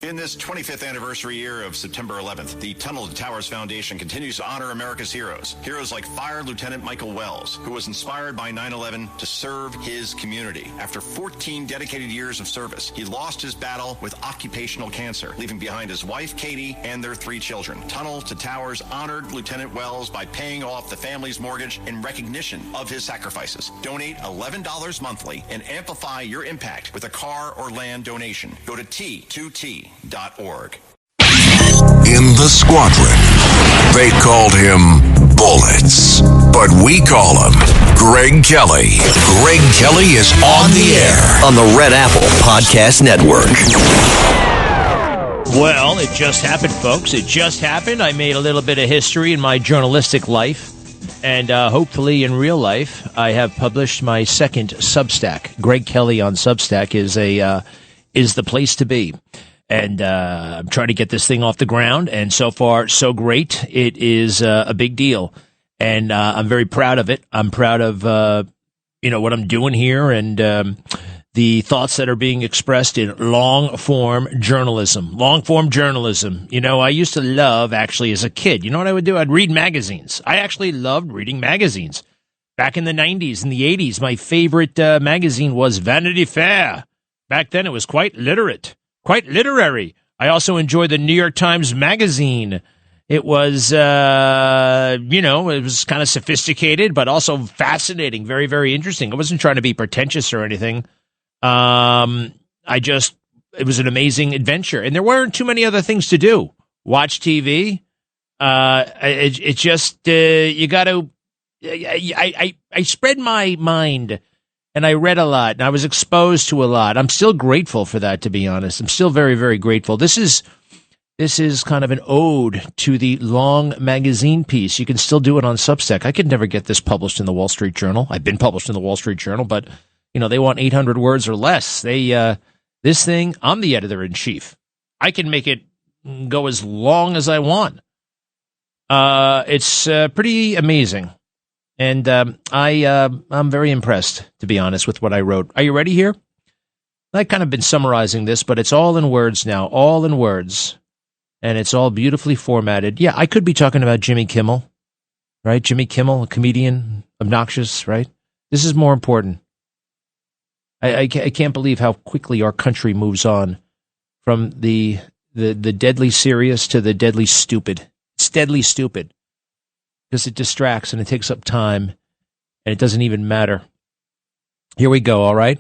In this 25th anniversary year of September 11th, the Tunnel to Towers Foundation continues to honor America's heroes. Heroes like Fire Lieutenant Michael Wells, who was inspired by 9/11 to serve his community. After 14 dedicated years of service, he lost his battle with occupational cancer, leaving behind his wife, Katie, and their 3 children. Tunnel to Towers honored Lieutenant Wells by paying off the family's mortgage in recognition of his sacrifices. Donate $11 monthly and amplify your impact with a car or land donation. Go to T2T.org. In the squadron, they called him Bullets, but we call him Greg Kelly. Greg Kelly is on the air on the Red Apple Podcast Network. Well, it just happened, folks. It just happened. I made a little bit of history in my journalistic life, and hopefully in real life, I have published my second Substack. Greg Kelly on Substack is the place to be. And I'm trying to get this thing off the ground, and so far, so great. It is a big deal, and I'm very proud of it. I'm proud of what I'm doing here, and the thoughts that are being expressed in long-form journalism. Long-form journalism. You know, I used to love, actually, as a kid, you know what I would do? I'd read magazines. I actually loved reading magazines. Back in the 90s and the 80s, my favorite magazine was Vanity Fair. Back then, it was quite literary. I also enjoyed the New York Times Magazine. It was, it was kind of sophisticated, but also fascinating, very, very interesting. I wasn't trying to be pretentious or anything. It was an amazing adventure. And there weren't too many other things to do. Watch TV. You got to, I spread my mind. And I read a lot, and I was exposed to a lot. I'm still grateful for that, to be honest. I'm still very, very grateful. This is kind of an ode to the long magazine piece. You can still do it on Substack. I could never get this published in the Wall Street Journal. I've been published in the Wall Street Journal, but they want 800 words or less. This thing, I'm the editor-in-chief. I can make it go as long as I want. It's pretty amazing. And I'm very impressed, to be honest, with what I wrote. Are you ready here? I've kind of been summarizing this, but it's all in words now, all in words. And it's all beautifully formatted. Yeah, I could be talking about Jimmy Kimmel, right? Jimmy Kimmel, a comedian, obnoxious, right? This is more important. I can't believe how quickly our country moves on from the deadly serious to the deadly stupid. It's deadly stupid. Because it distracts and it takes up time, and it doesn't even matter. Here we go, all right?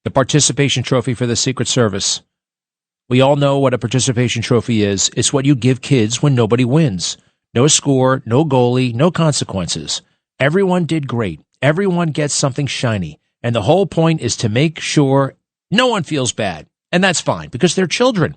The participation trophy for the Secret Service. We all know what a participation trophy is. It's what you give kids when nobody wins. No score, no goalie, no consequences. Everyone did great. Everyone gets something shiny. And the whole point is to make sure no one feels bad. And that's fine, because they're children.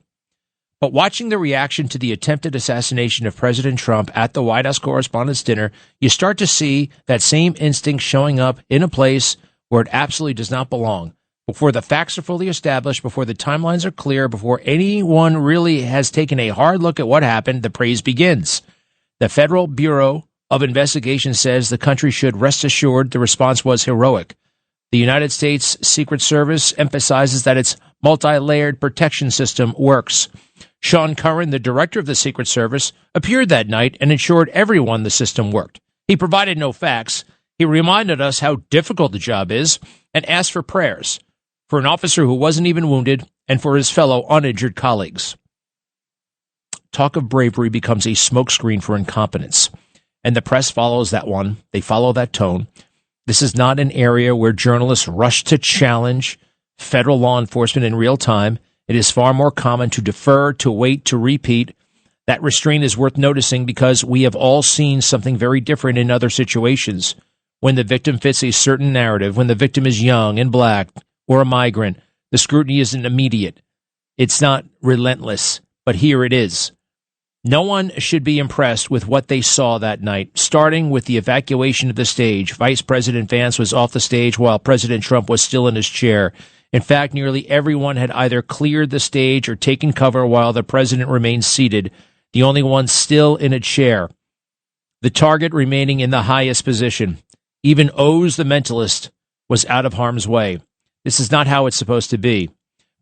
But watching the reaction to the attempted assassination of President Trump at the White House Correspondents' Dinner, you start to see that same instinct showing up in a place where it absolutely does not belong. Before the facts are fully established, before the timelines are clear, before anyone really has taken a hard look at what happened, the praise begins. The Federal Bureau of Investigation says the country should rest assured the response was heroic. The United States Secret Service emphasizes that its multi-layered protection system works. Sean Curran, the director of the Secret Service, appeared that night and assured everyone the system worked. He provided no facts. He reminded us how difficult the job is and asked for prayers for an officer who wasn't even wounded and for his fellow uninjured colleagues. Talk of bravery becomes a smokescreen for incompetence, and the press follows that one. They follow that tone. This is not an area where journalists rush to challenge federal law enforcement in real time. It is far more common to defer, to wait, to repeat. That restraint is worth noticing because we have all seen something very different in other situations. When the victim fits a certain narrative, when the victim is young and black or a migrant, the scrutiny isn't immediate. It's not relentless, but here it is. No one should be impressed with what they saw that night, starting with the evacuation of the stage. Vice President Vance was off the stage while President Trump was still in his chair. In fact, nearly everyone had either cleared the stage or taken cover while the president remained seated, the only one still in a chair. The target remaining in the highest position. Even Oz the mentalist was out of harm's way. This is not how it's supposed to be.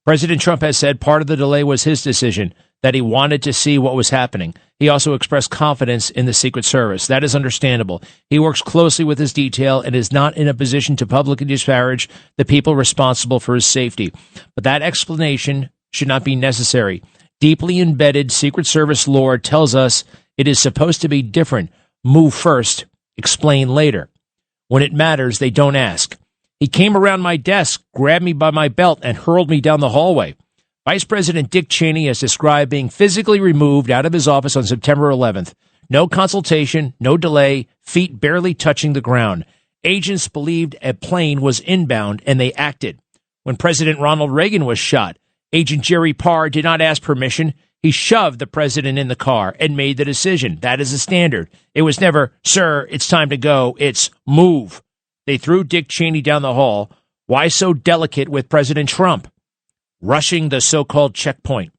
President Trump has said part of the delay was his decision, that he wanted to see what was happening. He also expressed confidence in the Secret Service. That is understandable. He works closely with his detail and is not in a position to publicly disparage the people responsible for his safety. But that explanation should not be necessary. Deeply embedded Secret Service lore tells us it is supposed to be different. Move first, explain later. When it matters, they don't ask. He came around my desk, grabbed me by my belt, and hurled me down the hallway. Vice President Dick Cheney has described being physically removed out of his office on September 11th. No consultation, no delay, feet barely touching the ground. Agents believed a plane was inbound, and they acted. When President Ronald Reagan was shot, Agent Jerry Parr did not ask permission. He shoved the president in the car and made the decision. That is a standard. It was never, sir, it's time to go. It's move. They threw Dick Cheney down the hall. Why so delicate with President Trump? Rushing the so-called checkpoint.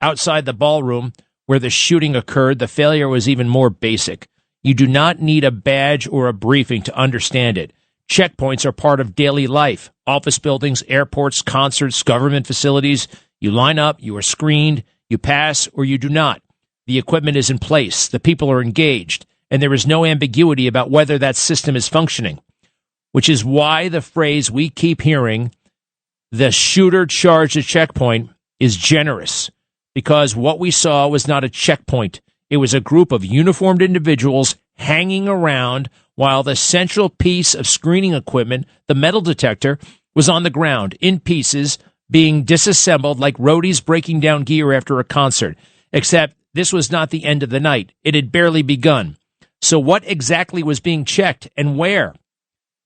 Outside the ballroom where the shooting occurred, the failure was even more basic. You do not need a badge or a briefing to understand it. Checkpoints are part of daily life. Office buildings, airports, concerts, government facilities. You line up, you are screened, you pass, or you do not. The equipment is in place, the people are engaged, and there is no ambiguity about whether that system is functioning. Which is why the phrase we keep hearing, the shooter charged a checkpoint, is generous. Because what we saw was not a checkpoint. It was a group of uniformed individuals hanging around while the central piece of screening equipment, the metal detector, was on the ground in pieces, being disassembled like roadies breaking down gear after a concert. Except this was not the end of the night. It had barely begun. So what exactly was being checked and where?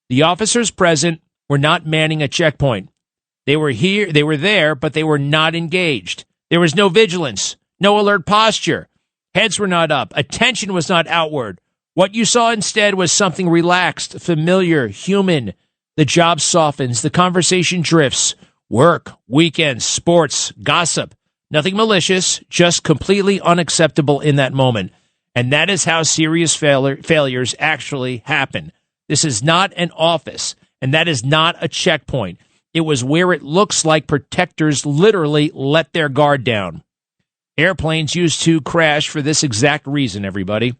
The officers present were not manning a checkpoint. They were there, but they were not engaged. There was no vigilance, no alert posture. Heads were not up. Attention was not outward. What you saw instead was something relaxed, familiar, human. The job softens. The conversation drifts. Work, weekends, sports, gossip. Nothing malicious, just completely unacceptable in that moment. And that is how serious failures actually happen. This is not an office, and that is not a checkpoint. It was where it looks like protectors literally let their guard down. Airplanes used to crash for this exact reason, everybody.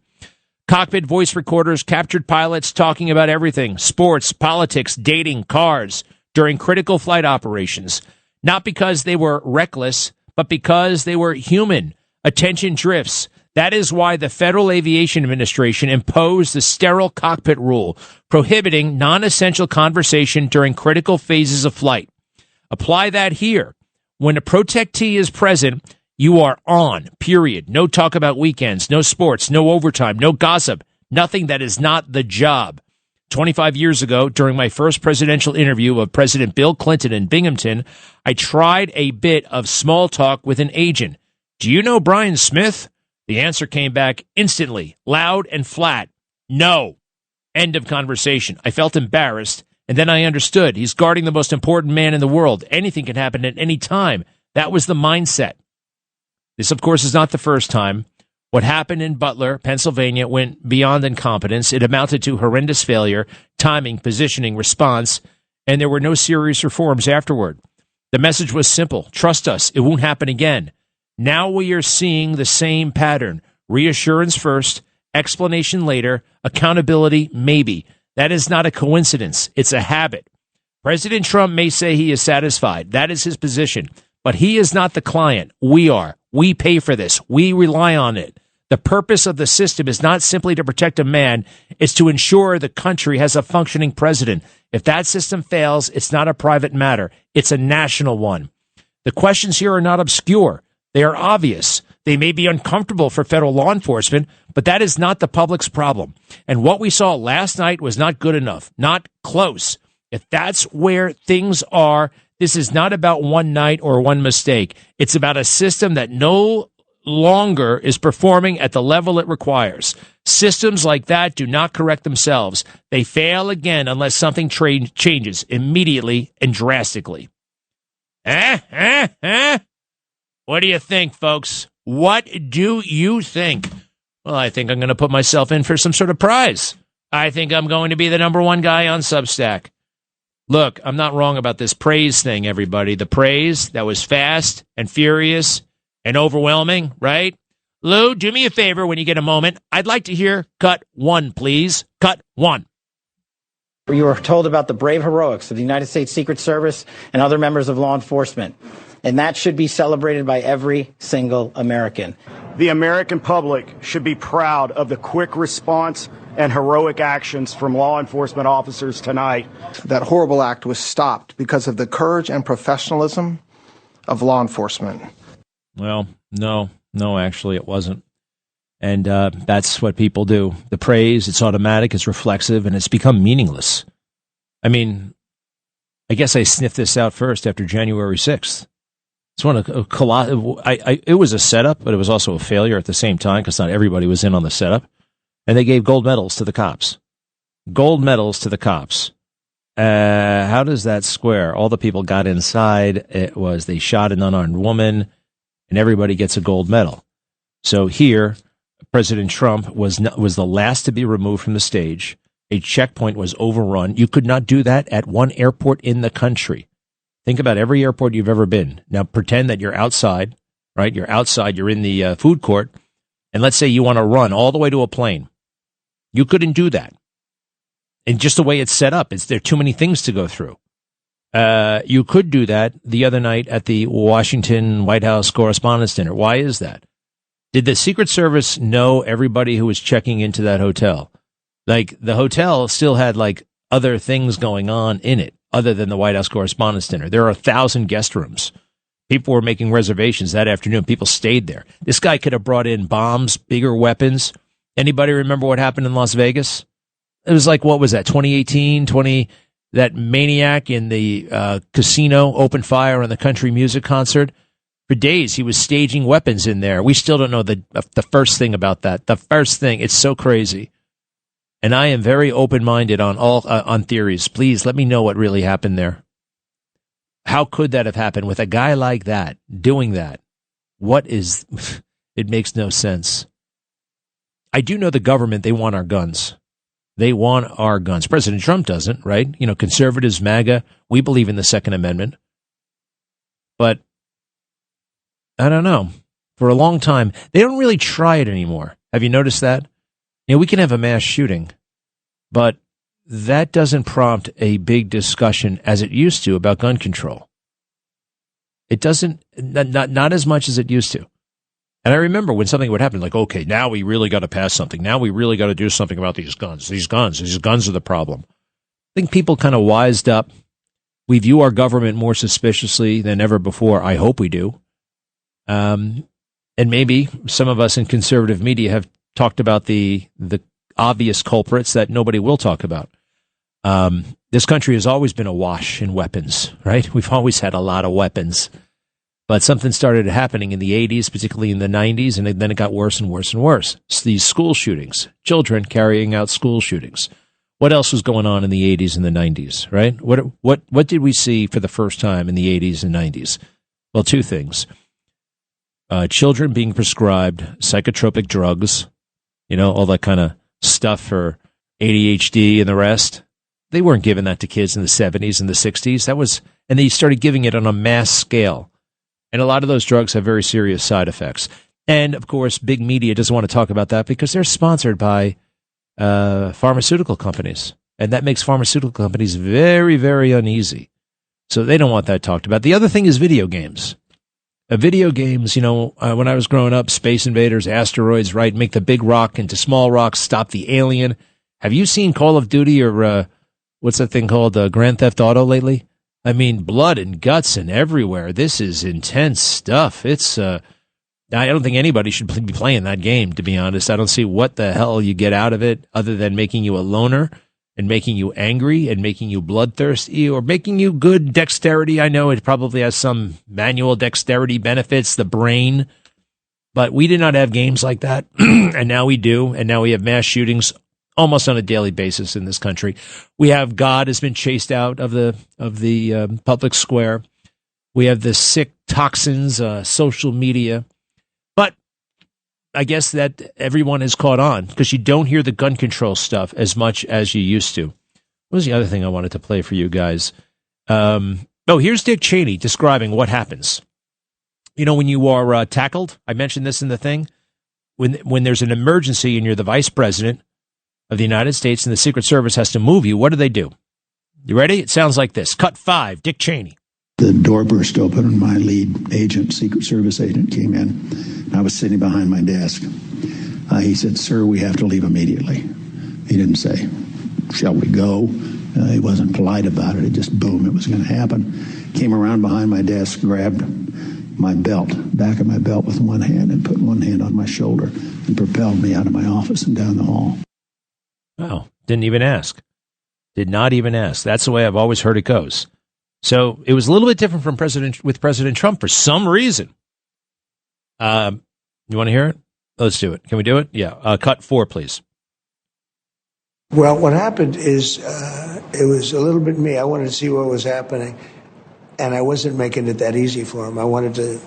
Cockpit voice recorders captured pilots talking about everything, sports, politics, dating, cars, during critical flight operations. Not because they were reckless, but because they were human. Attention drifts. That is why the Federal Aviation Administration imposed the sterile cockpit rule, prohibiting non-essential conversation during critical phases of flight. Apply that here. When a protectee is present, you are on, period. No talk about weekends, no sports, no overtime, no gossip, nothing that is not the job. 25 years ago, during my first presidential interview of President Bill Clinton in Binghamton, I tried a bit of small talk with an agent. Do you know Brian Smith? The answer came back instantly, loud and flat. No. End of conversation. I felt embarrassed, and then I understood. He's guarding the most important man in the world. Anything can happen at any time. That was the mindset. This, of course, is not the first time. What happened in Butler, Pennsylvania, went beyond incompetence. It amounted to horrendous failure, timing, positioning, response, and there were no serious reforms afterward. The message was simple. Trust us. It won't happen again. Now we are seeing the same pattern. Reassurance first, explanation later, accountability maybe. That is not a coincidence. It's a habit. President Trump may say he is satisfied. That is his position. But he is not the client. We are. We pay for this. We rely on it. The purpose of the system is not simply to protect a man. It's to ensure the country has a functioning president. If that system fails, it's not a private matter. It's a national one. The questions here are not obscure. They are obvious. They may be uncomfortable for federal law enforcement, but that is not the public's problem. And what we saw last night was not good enough, not close. If that's where things are, this is not about one night or one mistake. It's about a system that no longer is performing at the level it requires. Systems like that do not correct themselves. They fail again unless something changes immediately and drastically. What do you think, folks? What do you think? Well, I think I'm going to put myself in for some sort of prize. I think I'm going to be the #1 guy on Substack. Look, I'm not wrong about this praise thing, everybody. The praise that was fast and furious and overwhelming, right? Lou, do me a favor when you get a moment. I'd like to hear cut one, please. Cut one. You were told about the brave heroics of the United States Secret Service and other members of law enforcement. And that should be celebrated by every single American. The American public should be proud of the quick response and heroic actions from law enforcement officers tonight. That horrible act was stopped because of the courage and professionalism of law enforcement. Well, no, actually it wasn't. And that's what people do. The praise, it's automatic, it's reflexive, and it's become meaningless. I mean, I guess I sniffed this out first after January 6th. It's it was a setup, but it was also a failure at the same time because not everybody was in on the setup. And they gave gold medals to the cops. Gold medals to the cops. How does that square? All the people got inside. It was they shot an unarmed woman, and everybody gets a gold medal. So here, President Trump was the last to be removed from the stage. A checkpoint was overrun. You could not do that at one airport in the country. Think about every airport you've ever been. Now pretend that you're outside, right? You're outside. You're in the food court. And let's say you want to run all the way to a plane. You couldn't do that. And just the way it's set up, there are too many things to go through. You could do that the other night at the Washington White House Correspondents' Dinner. Why is that? Did the Secret Service know everybody who was checking into that hotel? Like, the hotel still had, like, other things going on in it other than the White House Correspondents' Dinner. There are 1,000 guest rooms. People were making reservations that afternoon. People stayed there. This guy could have brought in bombs, bigger weapons. Anybody remember what happened in Las Vegas? It was like, what was that, 2018, that maniac in the casino opened fire on the country music concert? For days, he was staging weapons in there. We still don't know the first thing about that. The first thing, it's so crazy. And I am very open-minded on on theories. Please let me know what really happened there. How could that have happened with a guy like that doing that? It makes no sense. I do know the government, they want our guns. They want our guns. President Trump doesn't, right? You know, conservatives, MAGA, we believe in the Second Amendment. But I don't know. For a long time, they don't really try it anymore. Have you noticed that? You know, we can have a mass shooting, but that doesn't prompt a big discussion as it used to about gun control. It doesn't, not as much as it used to. And I remember when something would happen, like, okay, now we really got to pass something. Now we really got to do something about these guns. These guns are the problem. I think people kind of wised up. We view our government more suspiciously than ever before. I hope we do. And maybe some of us in conservative media have talked about the obvious culprits that nobody will talk about. This country has always been awash in weapons, right? We've always had a lot of weapons. But something started happening in the 80s, particularly in the 90s, and then it got worse and worse and worse. It's these school shootings, children carrying out school shootings. What else was going on in the 80s and the 90s, right? What did we see for the first time in the 80s and 90s? Well, two things. Children being prescribed psychotropic drugs, you know, all that kind of stuff for ADHD and the rest. They weren't giving that to kids in the 70s and the 60s. And they started giving it on a mass scale. And a lot of those drugs have very serious side effects. And, of course, big media doesn't want to talk about that because they're sponsored by pharmaceutical companies. And that makes pharmaceutical companies very, very uneasy. So they don't want that talked about. The other thing is video games. Video games, you know, when I was growing up, Space Invaders, asteroids, right, make the big rock into small rocks, stop the alien. Have you seen Call of Duty or what's that thing called, Grand Theft Auto lately? I mean, blood and guts and everywhere. This is intense stuff. It's, I don't think anybody should be playing that game, to be honest. I don't see what the hell you get out of it other than making you a loner and making you angry and making you bloodthirsty or making you good dexterity. I know it probably has some manual dexterity benefits, the brain, but we did not have games like that. And now we do. And now we have mass shootings almost on a daily basis in this country. We have God has been chased out of the public square. We have the sick toxins, social media. But I guess that everyone has caught on because you don't hear the gun control stuff as much as you used to. What was the other thing I wanted to play for you guys? Here's Dick Cheney describing what happens. You know, when you are tackled, I mentioned this in the thing, when there's an emergency and you're the vice president of the United States and the Secret Service has to move you, what do? You ready? It sounds like this. Cut 5, Dick Cheney. The door burst open and my lead agent, Secret Service agent, came in. I was sitting behind my desk. He said, "Sir, we have to leave immediately." He didn't say, "Shall we go?" He wasn't polite about it. It just, boom, it was going to happen. Came around behind my desk, grabbed my belt, back of my belt with one hand, and put one hand on my shoulder and propelled me out of my office and down the hall. Wow. Didn't even ask. Did not even ask. That's the way I've always heard it goes. So it was a little bit different from President Trump for some reason. You want to hear it? Let's do it. Can we do it? Yeah. Cut 4, please. Well, what happened is it was a little bit me. I wanted to see what was happening, and I wasn't making it that easy for him. I wanted to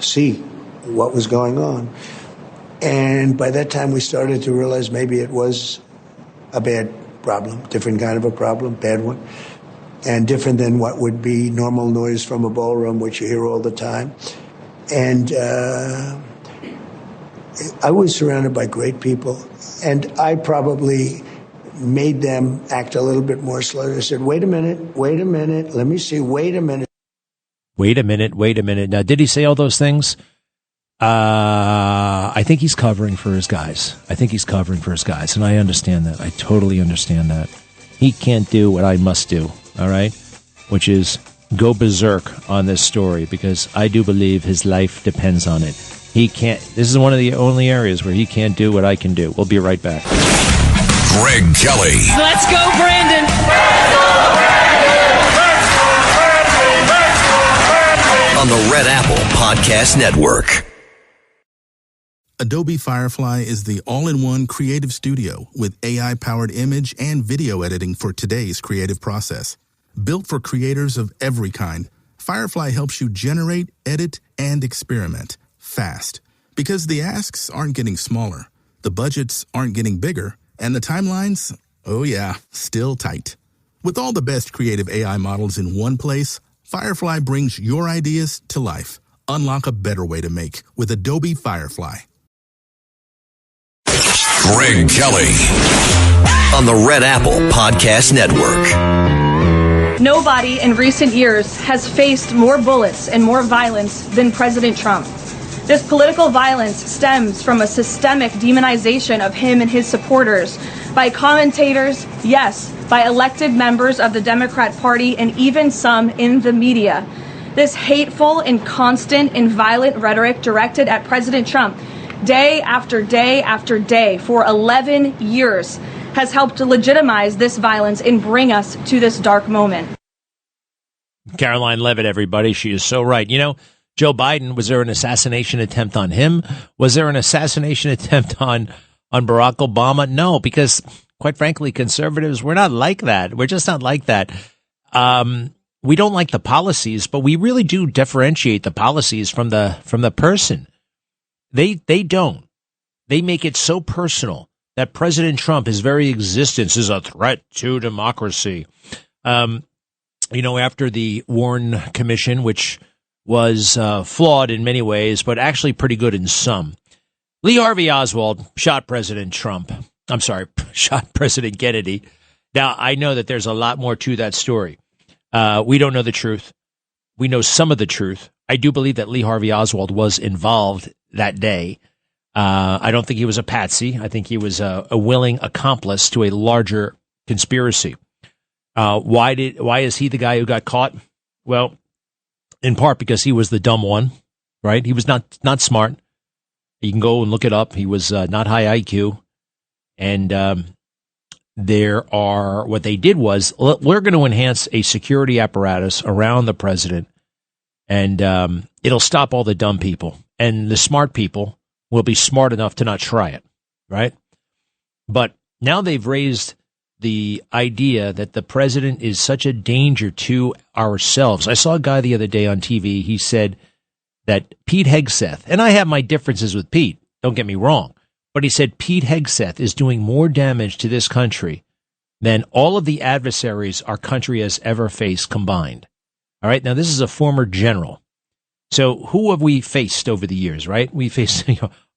see what was going on. And by that time, we started to realize maybe it was a bad problem, different kind of a problem, bad one, and different than what would be normal noise from a ballroom, which you hear all the time. And I was surrounded by great people, and I probably made them act a little bit more slow. I said, wait a minute, let me see, wait a minute. Wait a minute. Now, did he say all those things? I think he's covering for his guys. And I understand that. I totally understand that. He can't do what I must do, all right? Which is go berserk on this story, because I do believe his life depends on it. He can't. This is one of the only areas where he can't do what I can do. We'll be right back. Greg Kelly. Let's go, Brandon. On the Red Apple Podcast Network. Adobe Firefly is the all-in-one creative studio with AI-powered image and video editing for today's creative process. Built for creators of every kind, Firefly helps you generate, edit, and experiment fast. Because the asks aren't getting smaller, the budgets aren't getting bigger, and the timelines, oh yeah, still tight. With all the best creative AI models in one place, Firefly brings your ideas to life. Unlock a better way to make with Adobe Firefly. Greg Kelly on the Red Apple Podcast Network. Nobody in recent years has faced more bullets and more violence than President Trump. This political violence stems from a systemic demonization of him and his supporters by commentators, yes, by elected members of the Democrat Party, and even some in the media. This hateful and constant and violent rhetoric directed at President Trump day after day after day for 11 years has helped to legitimize this violence and bring us to this dark moment. Caroline Levitt, everybody. She is so right. You know, Joe Biden, was there an assassination attempt on him? Was there an assassination attempt on Barack Obama? No, because quite frankly, conservatives, we're not like that. We're just not like that. We don't like the policies, but we really do differentiate the policies from the person. They don't. They make it so personal that President Trump, his very existence, is a threat to democracy. You know, after the Warren Commission, which was flawed in many ways, but actually pretty good in some. Lee Harvey Oswald shot President Trump. I'm sorry, shot President Kennedy. Now, I know that there's a lot more to that story. We don't know the truth. We know some of the truth. I do believe that Lee Harvey Oswald was involved that day. I don't think he was a patsy. I think he was a willing accomplice to a larger conspiracy. Why is he the guy who got caught? Well, in part because he was the dumb one, right? He was not smart. You can go and look it up. He was not high IQ. And what they did was, we're going to enhance a security apparatus around the president, and it'll stop all the dumb people. And the smart people will be smart enough to not try it, right? But now they've raised the idea that the president is such a danger to ourselves. I saw a guy the other day on TV. He said that Pete Hegseth, and I have my differences with Pete, don't get me wrong, but he said Pete Hegseth is doing more damage to this country than all of the adversaries our country has ever faced combined. All right. Now, this is a former general. So who have we faced over the years, right? We faced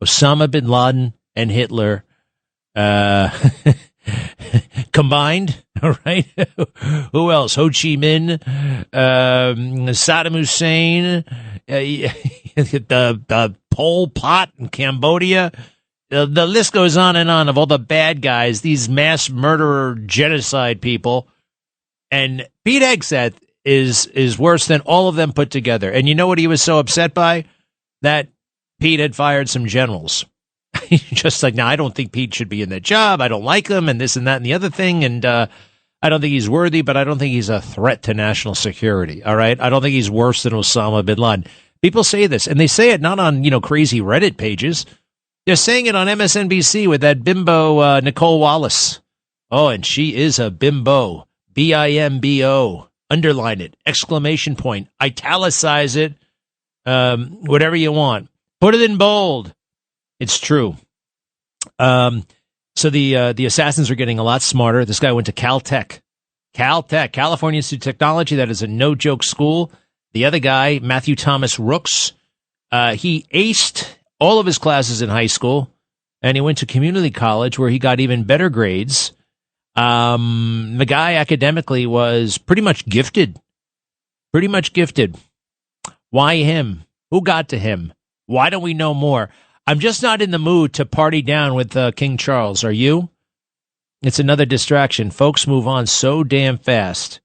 Osama bin Laden and Hitler combined. All right. Who else? Ho Chi Minh, Saddam Hussein, the Pol Pot in Cambodia. The list goes on and on of all the bad guys, these mass murderer genocide people. And Pete Hegseth is worse than all of them put together. And you know what he was so upset by? That Pete had fired some generals. Just like, now, I don't think Pete should be in that job. I don't like him and this and that and the other thing. And I don't think he's worthy, but I don't think he's a threat to national security. All right. I don't think he's worse than Osama bin Laden. People say this, and they say it not on, crazy Reddit pages. They're saying it on MSNBC with that bimbo Nicole Wallace. Oh, and she is a bimbo. BIMBO. Underline it. Exclamation point. Italicize it. Whatever you want. Put it in bold. It's true. So the assassins are getting a lot smarter. This guy went to Caltech, California Institute of Technology. That is a no-joke school. The other guy, Matthew Thomas Rooks, he aced all of his classes in high school, and he went to community college where he got even better grades. The guy academically was pretty much gifted. Why him? Who got to him? Why don't we know more? I'm just not in the mood to party down with King Charles. Are you? It's another distraction. Folks move on so damn fast.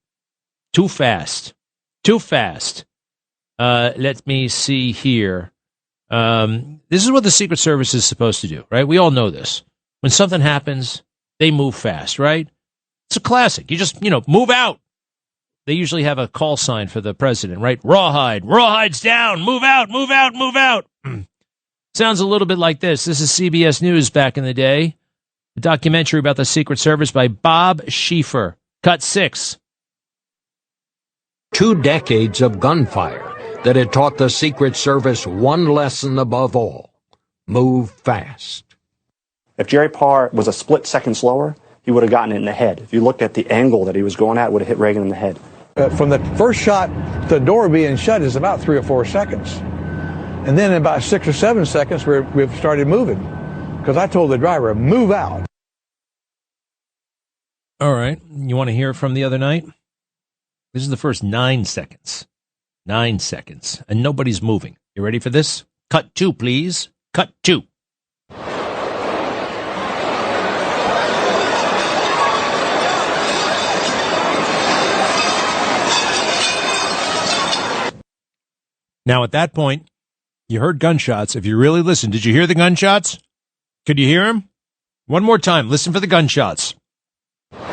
Too fast. Let me see here. This is what the Secret Service is supposed to do, right? We all know this. When something happens, they move fast, right? It's a classic. You just, move out. They usually have a call sign for the president, right? Rawhide's down. Move out. Sounds a little bit like this. This is CBS News back in the day. A documentary about the Secret Service by Bob Schieffer. Cut 6. 2 decades of gunfire that had taught the Secret Service one lesson above all: move fast. If Jerry Parr was a split second slower, he would have gotten it in the head. If you looked at the angle that he was going at, it would have hit Reagan in the head. From the first shot to the door being shut is about 3 or 4 seconds. And then in about 6 or 7 seconds, we've started moving. Because I told the driver, move out. All right. You want to hear from the other night? This is the first 9 seconds. 9 seconds. And nobody's moving. You ready for this? Cut 2, please. Cut 2. Now, at that point, you heard gunshots. If you really listened, did you hear the gunshots? Could you hear them? One more time. Listen for the gunshots. Kind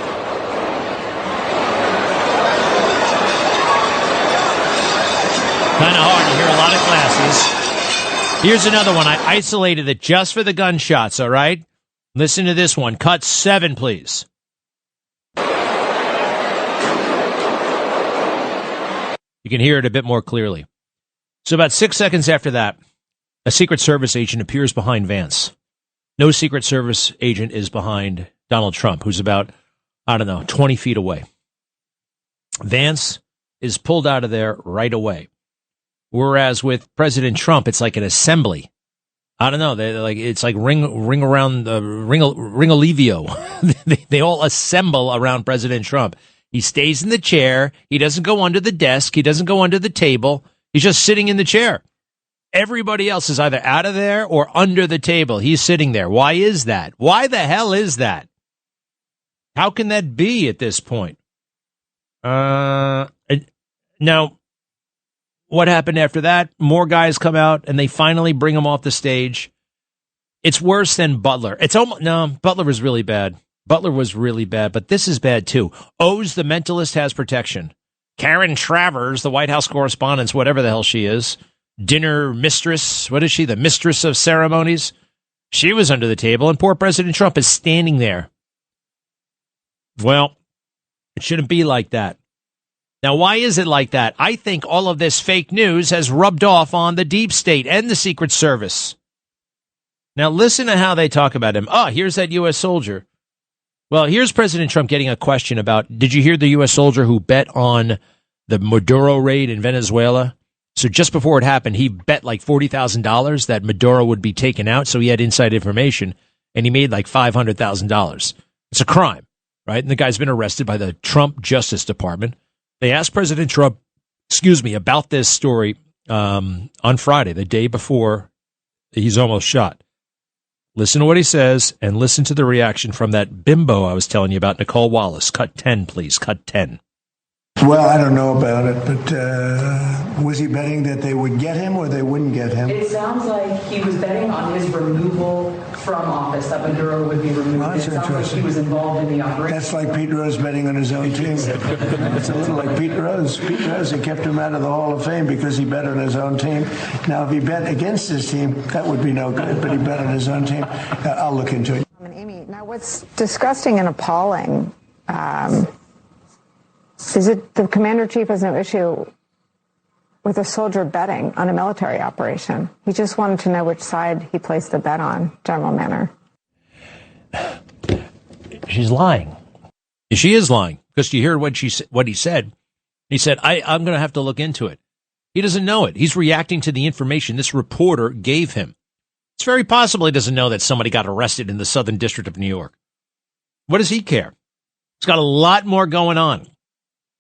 of hard. You hear a lot of glasses. Here's another one. I isolated it just for the gunshots, all right? Listen to this one. Cut 7, please. You can hear it a bit more clearly. So about 6 seconds after that, a Secret Service agent appears behind Vance. No Secret Service agent is behind Donald Trump, who's about, 20 feet away. Vance is pulled out of there right away. Whereas with President Trump, it's like an assembly. It's like ring around the Ringalivio. They all assemble around President Trump. He stays in the chair. He doesn't go under the desk. He doesn't go under the table. He's just sitting in the chair. Everybody else is either out of there or under the table. He's sitting there. Why is that? Why the hell is that? How can that be at this point? Now, what happened after that? More guys come out and they finally bring him off the stage. It's worse than Butler. Butler was really bad. But this is bad too. Oz, the mentalist, has protection. Karen Travers, the White House correspondent, whatever the hell she is, dinner mistress, what is she, the mistress of ceremonies? She was under the table, and poor President Trump is standing there. Well, it shouldn't be like that. Now, why is it like that? I think all of this fake news has rubbed off on the deep state and the Secret Service. Now, listen to how they talk about him. Oh, here's that U.S. soldier. Well, here's President Trump getting a question about, did you hear the U.S. soldier who bet on the Maduro raid in Venezuela? So just before it happened, he bet like $40,000 that Maduro would be taken out. So he had inside information, and he made like $500,000. It's a crime, right? And the guy's been arrested by the Trump Justice Department. They asked President Trump, about this story on Friday, the day before he's almost shot. Listen to what he says, and listen to the reaction from that bimbo I was telling you about, Nicole Wallace. Cut 10, please. Cut 10. Well, I don't know about it, but was he betting that they would get him or they wouldn't get him? It sounds like he was betting on his removal from office, that Maduro would be removed. Well, it sounds like he was involved in the operation. That's like Pete Rose betting on his own team. It's a little like Pete Rose. Pete Rose, they kept him out of the Hall of Fame because he bet on his own team. Now, if he bet against his team, that would be no good, but he bet on his own team. I'll look into it. Amy, now what's disgusting and appalling is it the commander-in-chief has no issue with a soldier betting on a military operation. He just wanted to know which side he placed the bet on, General Manner. She's lying. She is lying, because you hear what he said. He said, I'm going to have to look into it. He doesn't know it. He's reacting to the information this reporter gave him. It's very possible he doesn't know that somebody got arrested in the Southern District of New York. What does he care? He's got a lot more going on.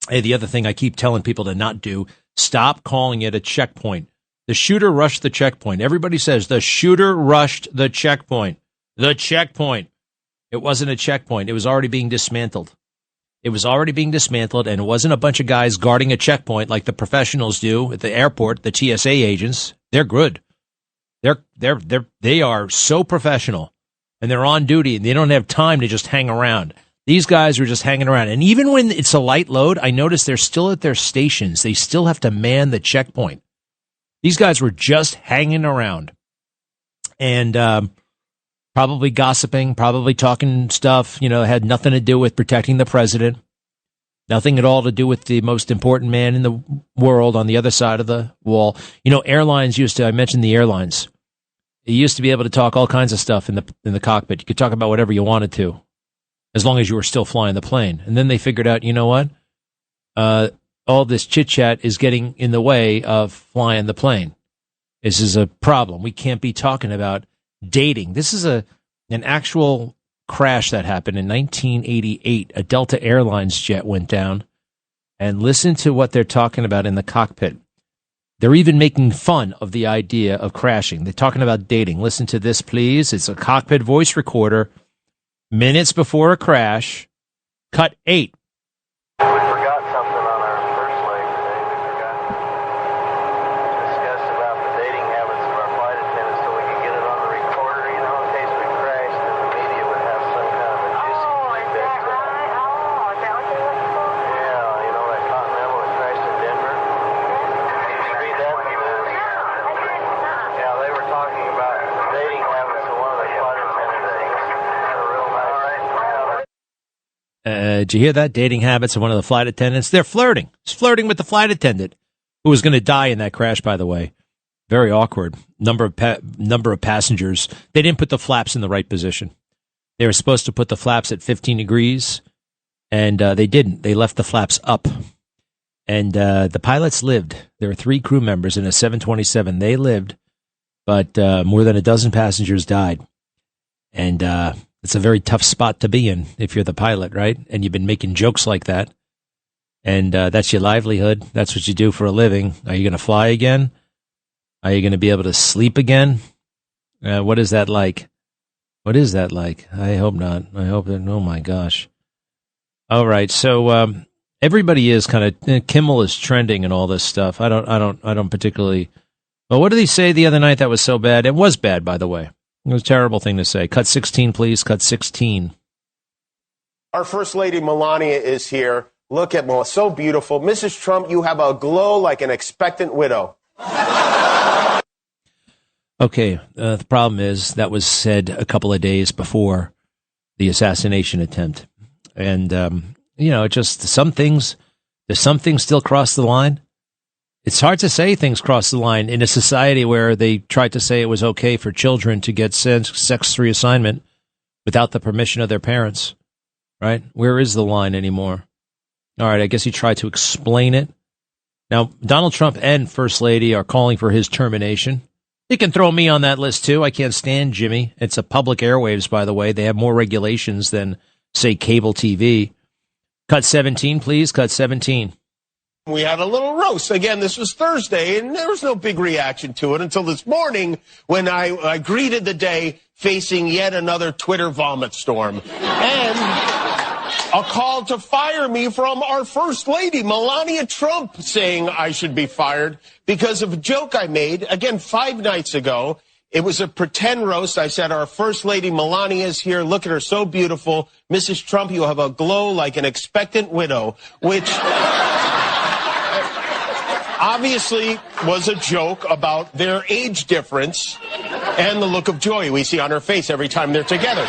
Hey, the other thing I keep telling people to not do, stop calling it a checkpoint. The shooter rushed the checkpoint. Everybody says the shooter rushed the checkpoint. The checkpoint. It wasn't a checkpoint. It was already being dismantled. It was already being dismantled, and it wasn't a bunch of guys guarding a checkpoint like the professionals do at the airport, the TSA agents. They're good. They are so professional, and they're on duty, and they don't have time to just hang around. These guys are just hanging around. And even when it's a light load, I notice they're still at their stations. They still have to man the checkpoint. These guys were just hanging around and probably gossiping, probably talking stuff, had nothing to do with protecting the president, nothing at all to do with the most important man in the world on the other side of the wall. Airlines I mentioned the airlines. You used to be able to talk all kinds of stuff in the cockpit. You could talk about whatever you wanted to, as long as you were still flying the plane. And then they figured out, you know what? All this chit-chat is getting in the way of flying the plane. This is a problem. We can't be talking about dating. This is an actual crash that happened in 1988. A Delta Airlines jet went down. And listen to what they're talking about in the cockpit. They're even making fun of the idea of crashing. They're talking about dating. Listen to this, please. It's a cockpit voice recorder. Minutes before a crash, cut 8. We forgot something on our first leg today. We forgot to discuss about the dating habits of our flight attendants so we could get it on the recorder, in case we crashed and the media would have some kind of a juicy tidbit. Oh, is that what you're looking for? Yeah, that Continental that crashed in Denver. Did you read that? Yeah, they were talking about the dating habits of one of the flight attendants. Did you hear that? Dating habits of one of the flight attendants. They're flirting. He's flirting with the flight attendant, who was going to die in that crash, by the way. Very awkward. Number of passengers. They didn't put the flaps in the right position. They were supposed to put the flaps at 15 degrees, and they didn't. They left the flaps up. And the pilots lived. There were 3 crew members in a 727. They lived, but more than a dozen passengers died. And it's a very tough spot to be in if you're the pilot, right? And you've been making jokes like that. And that's your livelihood. That's what you do for a living. Are you going to fly again? Are you going to be able to sleep again? What is that like? What is that like? I hope not. I hope that, oh my gosh. All right. So everybody is kind of, Kimmel is trending and all this stuff. I don't particularly, well, what did he say the other night that was so bad? It was bad, by the way. It was a terrible thing to say. Cut 16, please. Cut 16. Our First Lady Melania is here. Look at Melania. So beautiful. Mrs. Trump, you have a glow like an expectant widow. Okay. The problem is that was said a couple of days before the assassination attempt. And, just some things still cross the line. It's hard to say things cross the line in a society where they tried to say it was okay for children to get sex reassignment without the permission of their parents. right? Where is the line anymore? All right, I guess he tried to explain it. Now, Donald Trump and First Lady are calling for his termination. You can throw me on that list, too. I can't stand Jimmy. It's a public airwaves, by the way. They have more regulations than, say, cable TV. Cut 17, please. Cut 17. We had a little roast. Again, this was Thursday, and there was no big reaction to it until this morning when I greeted the day facing yet another Twitter vomit storm. And a call to fire me from our First Lady, Melania Trump, saying I should be fired because of a joke I made, again, 5 nights ago. It was a pretend roast. I said, our First Lady Melania is here. Look at her, so beautiful. Mrs. Trump, you have a glow like an expectant widow, which obviously was a joke about their age difference and the look of joy we see on her face every time they're together.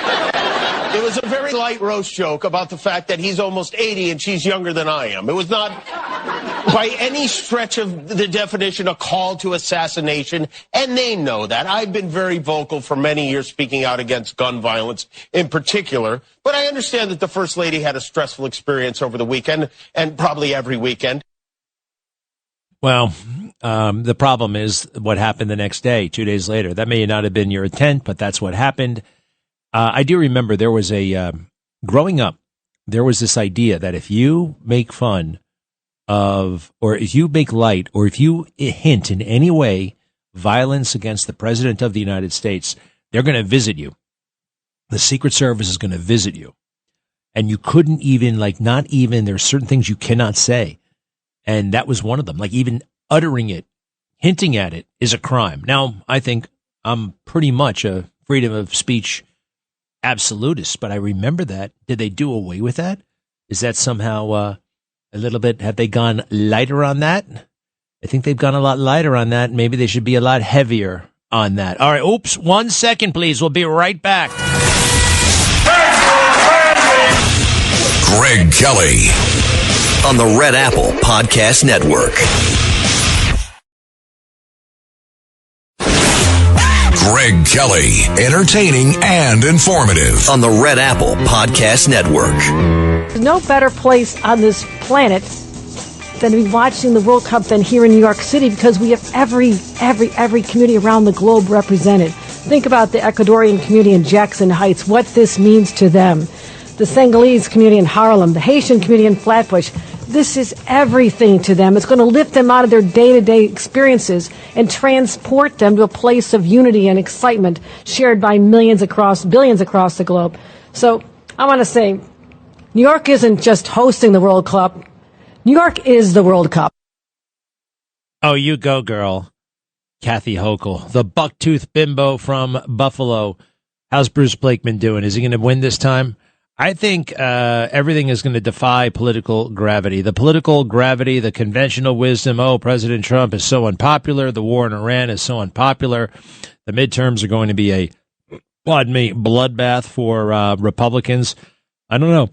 It was a very light roast joke about the fact that he's almost 80 and she's younger than I am. It was not, by any stretch of the definition, a call to assassination, and they know that. I've been very vocal for many years speaking out against gun violence in particular, but I understand that the First Lady had a stressful experience over the weekend, and probably every weekend. Well, the problem is what happened the next day, 2 days later. That may not have been your intent, but that's what happened. I do remember there was growing up, there was this idea that if you make fun of, or if you make light, or if you hint in any way violence against the President of the United States, they're going to visit you. The Secret Service is going to visit you. And you couldn't even, there's certain things you cannot say. And that was one of them. Like even uttering it, hinting at it is a crime. Now, I think I'm pretty much a freedom of speech absolutist, but I remember that. Did they do away with that? Is that somehow a little bit, have they gone lighter on that? I think they've gone a lot lighter on that. Maybe they should be a lot heavier on that. All right, oops, 1 second, please. We'll be right back. Greg Kelly on the Red Apple Podcast Network. Greg Kelly, entertaining and informative on the Red Apple Podcast Network. There's no better place on this planet than to be watching the World Cup than here in New York City, because we have every community around the globe represented. Think about the Ecuadorian community in Jackson Heights, what this means to them. The Senegalese community in Harlem, the Haitian community in Flatbush. This is everything to them. It's going to lift them out of their day-to-day experiences and transport them to a place of unity and excitement shared by billions across the globe. So I want to say, New York isn't just hosting the World Cup. New York is the World Cup. Oh, you go, girl. Kathy Hochul, the bucktooth bimbo from Buffalo. How's Bruce Blakeman doing? Is he going to win this time? I think everything is going to defy political gravity. The political gravity, the conventional wisdom, President Trump is so unpopular. The war in Iran is so unpopular. The midterms are going to be a, bloodbath for Republicans. I don't know.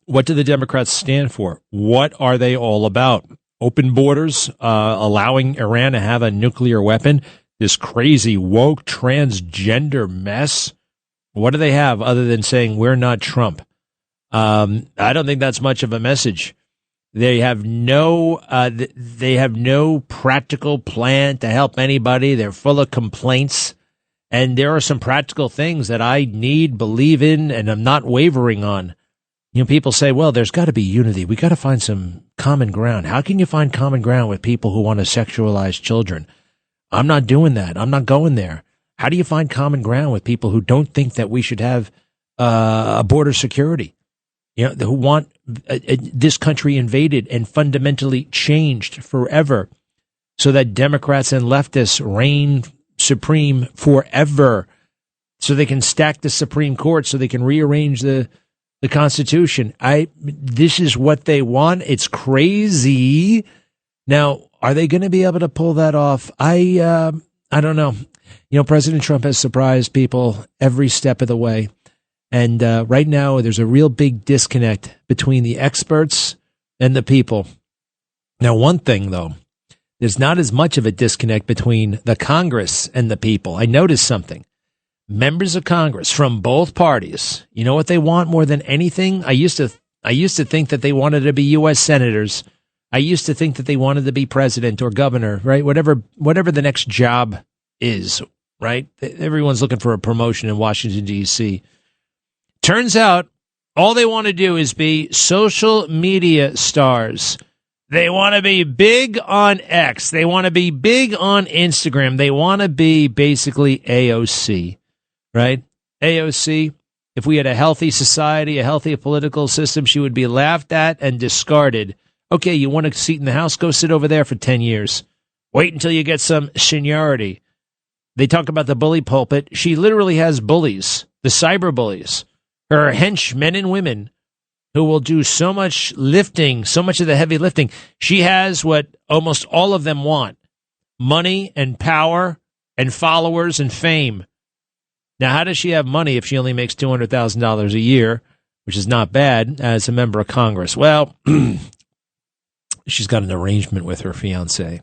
What do the Democrats stand for? What are they all about? Open borders, allowing Iran to have a nuclear weapon, this crazy woke transgender mess. What do they have other than saying we're not Trump? I don't think that's much of a message. They have no practical plan to help anybody. They're full of complaints, and there are some practical things that I believe in, and I'm not wavering on. You know, people say, well, there's got to be unity. We got to find some common ground. How can you find common ground with people who want to sexualize children? I'm not doing that. I'm not going there. How do you find common ground with people who don't think that we should have a border security? You know, who want this country invaded and fundamentally changed forever so that Democrats and leftists reign supreme forever, so they can stack the Supreme Court, so they can rearrange the Constitution. This is what they want. It's crazy. Now, are they going to be able to pull that off? I don't know. You know, President Trump has surprised people every step of the way. And right now, there's a real big disconnect between the experts and the people. Now, one thing, though, there's not as much of a disconnect between the Congress and the people. I noticed something. members of Congress from both parties, you know what they want more than anything? I used to think that they wanted to be U.S. senators. I used to think that they wanted to be president or governor, right? Whatever the next job is, right? Everyone's looking for a promotion in Washington, D.C. Turns out all they want to do is be social media stars. They want to be big on X. They want to be big on Instagram. They want to be basically AOC, right? AOC, if we had a healthy society, a healthy political system, she would be laughed at and discarded. Okay, you want a seat in the House? Go sit over there for 10 years. Wait until you get some seniority. They talk about the bully pulpit. She literally has bullies, the cyber bullies, her hench men and women who will do so much lifting, so much of the heavy lifting. She has what almost all of them want: money and power and followers and fame. Now, how does she have money if she only makes $200,000 a year, which is not bad as a member of Congress? Well, she's got an arrangement with her fiancé.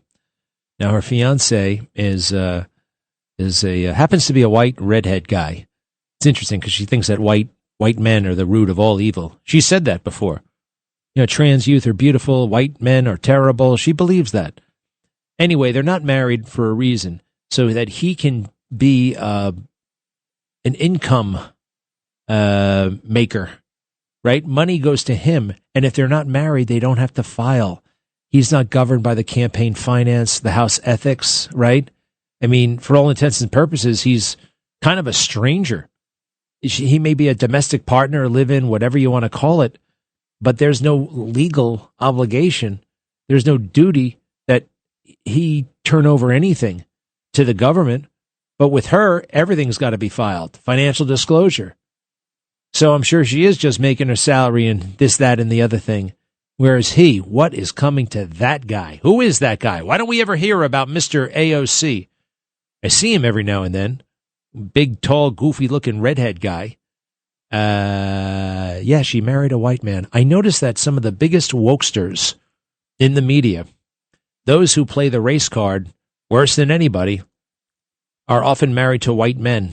Now, her fiancé is happens to be a white redhead guy. It's interesting because she thinks that white men are the root of all evil. She said that before. You know, trans youth are beautiful, white men are terrible. She believes that. Anyway, they're not married for a reason, so that he can be an income maker, right? Money goes to him, and if they're not married, they don't have to file. He's not governed by the campaign finance, the House ethics, right? I mean, for all intents and purposes, he's kind of a stranger. He may be a domestic partner, live-in, whatever you want to call it, but there's no legal obligation. There's no duty that he turn over anything to the government. But with her, everything's got to be filed, financial disclosure. So I'm sure she is just making her salary and this, that, and the other thing. Whereas he, what is coming to that guy? Who is that guy? Why don't we ever hear about Mr. AOC? I see him every now and then. Big, tall, goofy-looking redhead guy. Yeah, she married a white man. I noticed that some of the biggest wokesters in the media, those who play the race card worse than anybody, are often married to white men.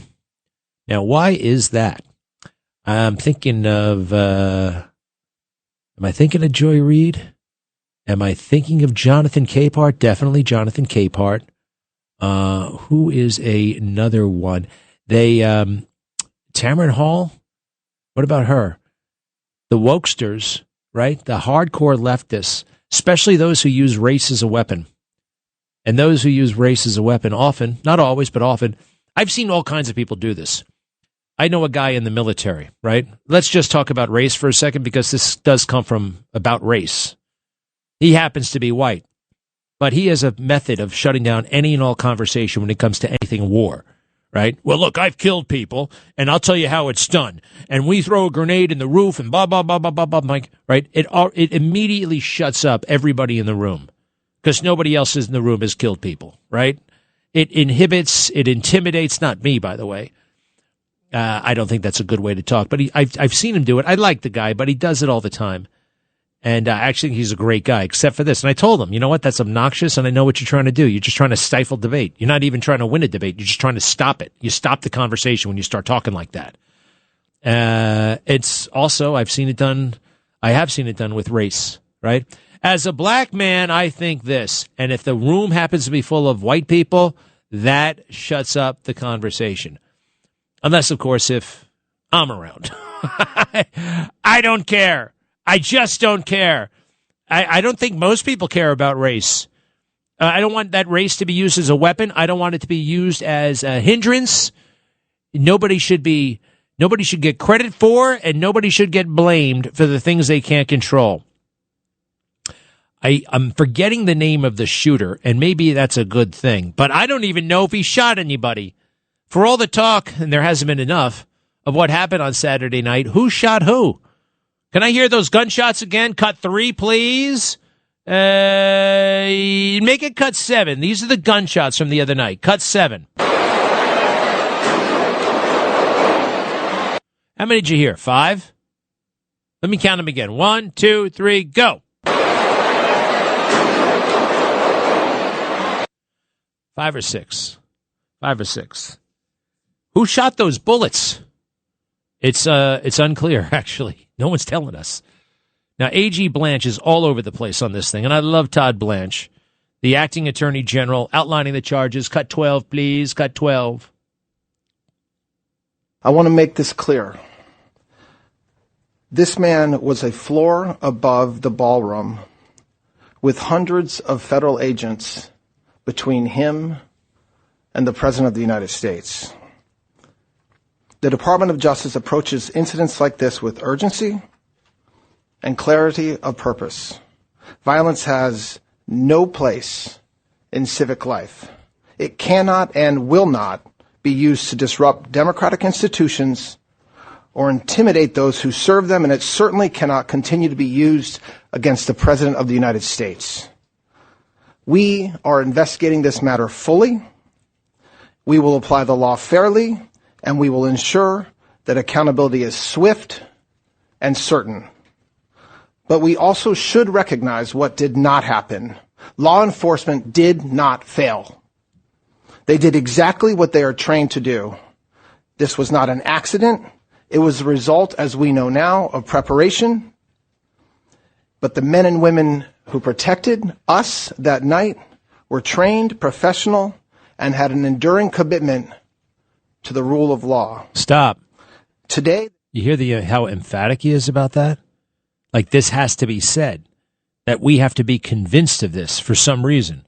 Now, why is that? I'm thinking of, am I thinking of Joy Reid? Am I thinking of Jonathan Capehart? Definitely Jonathan Capehart. Who is another one? Tamron Hall? What about her? The wokesters, right? The hardcore leftists, especially those who use race as a weapon. And those who use race as a weapon often, not always, but often, I've seen all kinds of people do this. I know a guy in the military, right? Let's just talk about race for a second because this does come from about race. He happens to be white, but he has a method of shutting down any and all conversation when it comes to anything war, right? Well, look, I've killed people, and I'll tell you how it's done. And we throw a grenade in the roof and blah, blah, blah, blah, blah, blah, right? It immediately shuts up everybody in the room because nobody else in the room has killed people, right? It inhibits, it intimidates, not me, by the way. I don't think that's a good way to talk, but I've seen him do it. I like the guy, but he does it all the time. And I actually think he's a great guy, except for this. And I told him, you know what? That's obnoxious, and I know what you're trying to do. You're just trying to stifle debate. You're not even trying to win a debate. You're just trying to stop it. You stop the conversation when you start talking like that. It's also, I have seen it done with race, right? As a black man, I think this, and if the room happens to be full of white people, that shuts up the conversation. Unless, of course, if I'm around. I don't care. I just don't care. I don't think most people care about race. I don't want that race to be used as a weapon. I don't want it to be used as a hindrance. Nobody should get credit for, and nobody should get blamed for the things they can't control. I'm forgetting the name of the shooter, and maybe that's a good thing, but I don't even know if he shot anybody. For all the talk, and there hasn't been enough, of what happened on Saturday night, who shot who? Can I hear those gunshots again? Cut 3, please. Make it cut 7. These are the gunshots from the other night. Cut 7. How many did you hear? 5? Let me count them again. 1, 2, 3, go. 5 or 6. 5 or 6. Who shot those bullets? It's unclear, actually. No one's telling us. Now, A.G. Blanche is all over the place on this thing, and I love Todd Blanche, the acting attorney general, outlining the charges. Cut 12, please. Cut 12. I want to make this clear. This man was a floor above the ballroom with hundreds of federal agents between him and the President of the United States. The Department of Justice approaches incidents like this with urgency and clarity of purpose. Violence has no place in civic life. It cannot and will not be used to disrupt democratic institutions or intimidate those who serve them, and it certainly cannot continue to be used against the President of the United States. We are investigating this matter fully. We will apply the law fairly, and we will ensure that accountability is swift and certain. But we also should recognize what did not happen. Law enforcement did not fail. They did exactly what they are trained to do. This was not an accident. It was the result, as we know now, of preparation. But the men and women who protected us that night were trained, professional, and had an enduring commitment to the rule of law. Stop. Today, you hear how emphatic he is about that? Like, this has to be said, that we have to be convinced of this for some reason.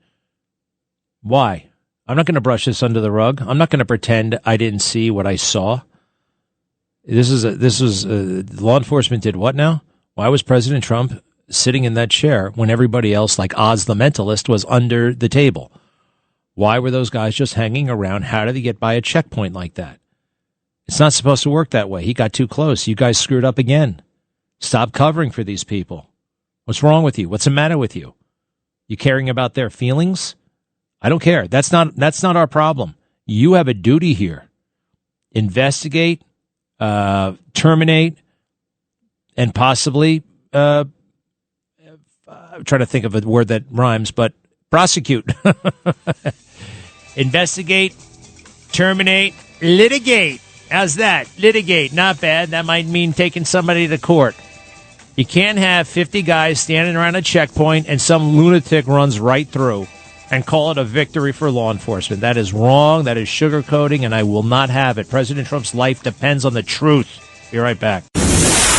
Why? I'm not going to brush this under the rug. I'm not going to pretend I didn't see what I saw. Law enforcement did what now? Why was President Trump sitting in that chair when everybody else, like Oz the Mentalist, was under the table? Why were those guys just hanging around? How did he get by a checkpoint like that? It's not supposed to work that way. He got too close. You guys screwed up again. Stop covering for these people. What's wrong with you? What's the matter with you? You caring about their feelings? I don't care. That's not our problem. You have a duty here. Investigate, terminate, and possibly, I'm trying to think of a word that rhymes, but prosecute. Investigate, terminate, litigate. How's that? Litigate. Not bad. That might mean taking somebody to court. You can't have 50 guys standing around a checkpoint and some lunatic runs right through and call it a victory for law enforcement. That is wrong. That is sugarcoating, and I will not have it. President Trump's life depends on the truth. Be right back.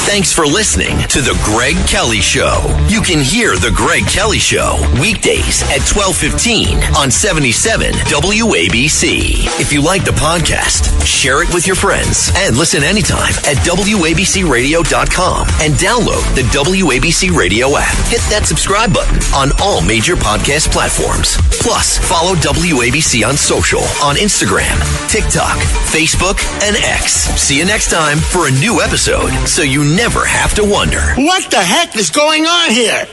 Thanks for listening to The Greg Kelly Show. You can hear The Greg Kelly Show weekdays at 12:15 on 77 WABC. If you like the podcast, share it with your friends and listen anytime at WABCRadio.com and download the WABC Radio app. Hit that subscribe button on all major podcast platforms. Plus, follow WABC on social on Instagram, TikTok, Facebook, and X. See you next time for a new episode so you never have to wonder. What the heck is going on here?